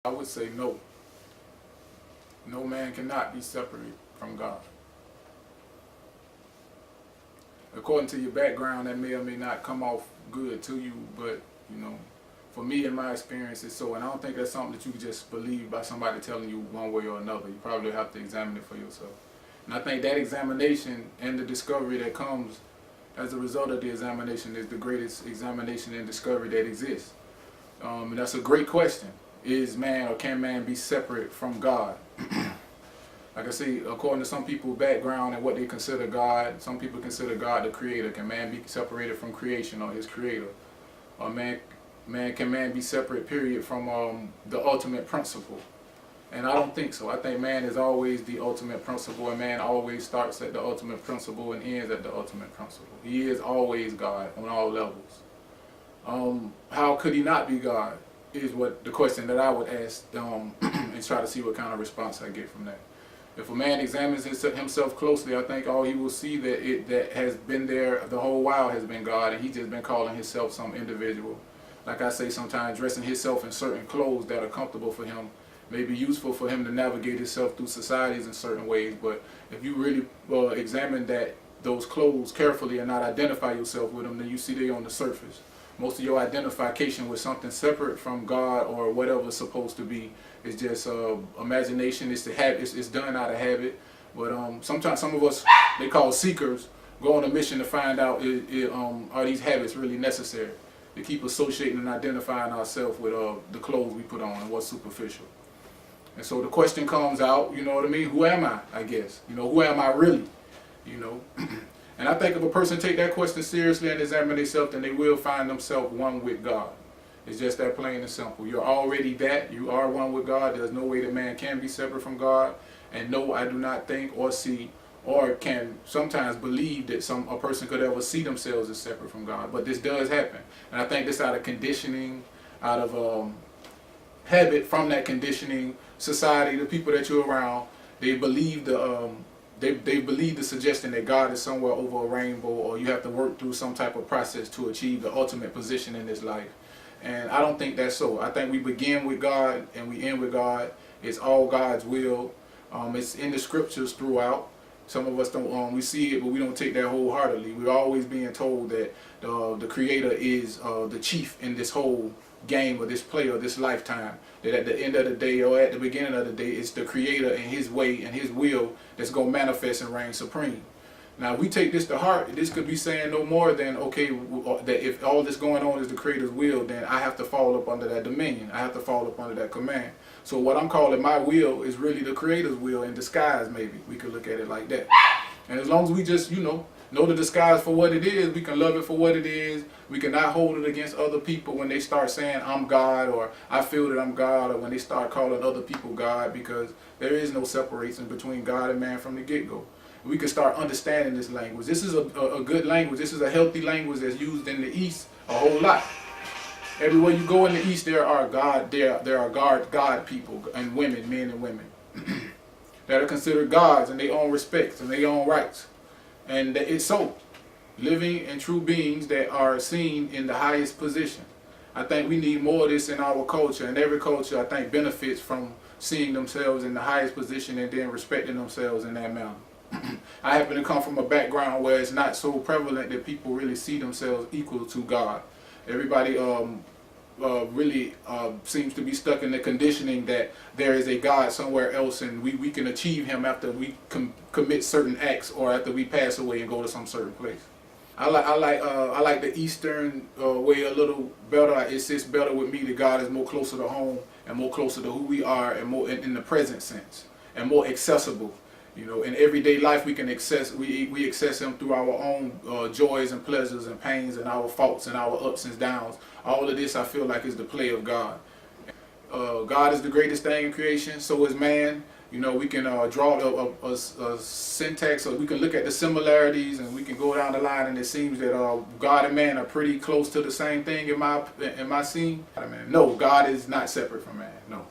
I would say no. No man cannot be separate from God. According to your background, that may or may not come off good to you, but for me, in my experience, it's so. And I don't think that's something that you can just believe by somebody telling you one way or another. You probably have to examine it for yourself. And I think that examination and the discovery that comes as a result of the examination is the greatest examination and discovery that exists. And that's a great question. Is man or can man be separate from God? Like I say, according to some people's background and what they consider God, some people consider God the creator. Can man be separated from creation or his creator? Or can man be separate, period, from the ultimate principle? And I don't think so. I think man is always the ultimate principle, and man always starts at the ultimate principle and ends at the ultimate principle. He is always God on all levels. How could he not be God is what the question that I would ask and try to see what kind of response I get from that. If a man examines himself closely, I think all he will see that has been there the whole while has been God, and he's just been calling himself some individual. Like I say, sometimes dressing himself in certain clothes that are comfortable for him may be useful for him to navigate himself through societies in certain ways. But if you really examine those clothes carefully and not identify yourself with them, then you see they on the surface. Most of your identification with something separate from God or whatever it's supposed to be is just imagination. It's the habit. It's done out of habit. But sometimes some of us, they call seekers, go on a mission to find out are these habits really necessary to keep associating and identifying ourselves with the clothes we put on and what's superficial. And so the question comes out, you know what I mean? Who am I guess? Who am I really? And I think if a person take that question seriously and examine themselves, then they will find themselves one with God. It's just that plain and simple. You're already that. You are one with God. There's no way that man can be separate from God. And no, I do not think or see or can sometimes believe that a person could ever see themselves as separate from God. But this does happen. And I think this out of conditioning, out of habit from that conditioning, society, the people that you're around, they believe they believe the suggestion that God is somewhere over a rainbow, or you have to work through some type of process to achieve the ultimate position in this life. And I don't think that's so. I think we begin with God and we end with God. It's all God's will. It's in the scriptures throughout. Some of us don't. We see it, but we don't take that wholeheartedly. We're always being told that the Creator is the chief in this whole game or this play or this lifetime. That at the end of the day or at the beginning of the day, it's the Creator and His way and His will that's going to manifest and reign supreme. Now, if we take this to heart, this could be saying no more than, okay, that if all this going on is the Creator's will, then I have to fall up under that dominion. I have to fall up under that command. So what I'm calling my will is really the Creator's will in disguise, maybe. We could look at it like that. And as long as we just, know the disguise for what it is, we can love it for what it is. We cannot hold it against other people when they start saying, I'm God, or I feel that I'm God, or when they start calling other people God, because there is no separation between God and man from the get-go. We can start understanding this language. This is a good language. This is a healthy language that's used in the East a whole lot. Everywhere you go in the East, there are God people and women, men and women, that are considered gods in their own respects and their own rights. And it's so. Living and true beings that are seen in the highest position. I think we need more of this in our culture, and every culture, I think, benefits from seeing themselves in the highest position and then respecting themselves in that manner. I happen to come from a background where it's not so prevalent that people really see themselves equal to God. Everybody really seems to be stuck in the conditioning that there is a God somewhere else, and we can achieve Him after we commit certain acts or after we pass away and go to some certain place. I like the Eastern way a little better. It sits better with me that God is more closer to home and more closer to who we are, and more in the present sense, and more accessible. In everyday life we can access we access Him through our own joys and pleasures and pains and our faults and our ups and downs. All of this I feel like is the play of God. God is the greatest thing in creation. So is man. We can draw a syntax, or we can look at the similarities, and we can go down the line, and it seems that God and man are pretty close to the same thing in my scene. No, God is not separate from man. No.